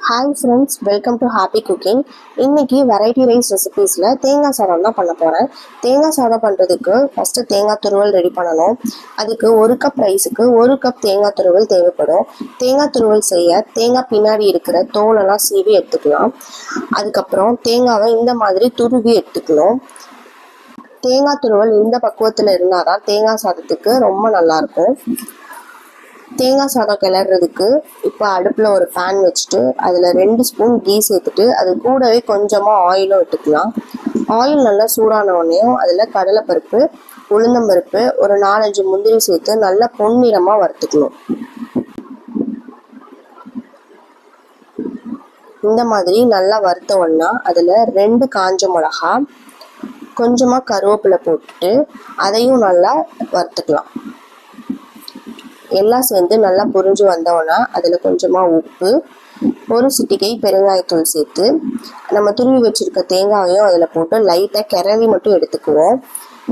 Hi friends, welcome to happy cooking. இன்றைக்கி variety rice ரெசிபீஸில் தேங்காய் சாதம் தான் பண்ண போகிறேன். தேங்காய் சாதம் பண்ணுறதுக்கு ஃபஸ்ட்டு தேங்காய் துருவல் ரெடி பண்ணணும். அதுக்கு 1 கப் ரைஸுக்கு 1 கப் தேங்காய் துருவல் தேவைப்படும். தேங்காய் துருவல் செய்ய தேங்காய் பின்னாடி இருக்கிற தோலெல்லாம் சீவி எடுத்துக்கலாம். அதுக்கப்புறம் தேங்காவை இந்த மாதிரி துருவி எடுத்துக்கணும். தேங்காய் துருவல் இந்த பக்குவத்தில் இருந்தால் தான் தேங்காய் சாதத்துக்கு ரொம்ப நல்லாயிருக்கும். தேங்காய் சாதம் கிளறதுக்கு இப்போ அடுப்பில் ஒரு பேன் வச்சுட்டு அதில் 2 ஸ்பூன் கீ சேர்த்துட்டு அது கூடவே கொஞ்சமாக ஆயிலும் விட்டுக்கலாம். ஆயில் நல்லா சூடான உடனேயும் அதில் கடலைப்பருப்பு, உளுந்தம்பருப்பு, ஒரு 4-5 முந்திரி சேர்த்து நல்லா பொன்னிறமாக வறுத்துக்கணும். இந்த மாதிரி நல்லா வறுத்த உடனே அதில் 2 காஞ்ச மிளகா, கொஞ்சமாக கருவேப்பிலை போட்டுட்டு அதையும் நல்லா வறுத்துக்கலாம். எல்லாம் சேர்ந்து நல்லா புரிஞ்சு வந்தோன்னா அதில் கொஞ்சமாக உப்பு, ஒரு சிட்டிகை பெருங்காயத்தூள் சேர்த்து நம்ம துருவி வச்சுருக்க தேங்காயையும் அதில் போட்டு லைட்டாக கிளறி மட்டும் எடுத்துக்குவோம்.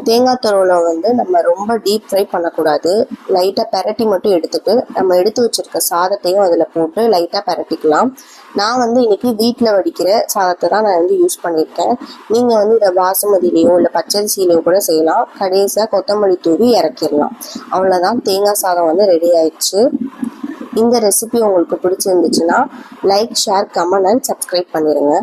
தேங்காய் துருவலை நம்ம ரொம்ப டீப் ஃப்ரை பண்ணக்கூடாது. லைட்டாக பெரட்டி மட்டும் எடுத்துட்டு நம்ம எடுத்து வச்சுருக்க சாதத்தையும் அதில் போட்டு லைட்டாக பெரட்டிக்கலாம். நான் இன்றைக்கி வீட்டில் வடிக்கிற சாதத்தை தான் நான் யூஸ் பண்ணியிருக்கேன். நீங்கள் இதை பாசுமதியிலையோ இல்லை பச்சரிசியிலையோ கூட செய்யலாம். கடைசியாக கொத்தமல்லி தூவி இறக்கிடலாம். அவ்வளோதான், தேங்காய் சாதம் ரெடி ஆயிடுச்சு. இந்த ரெசிபி உங்களுக்கு பிடிச்சிருந்துச்சுன்னா like, share, comment and subscribe பண்ணிடுங்க.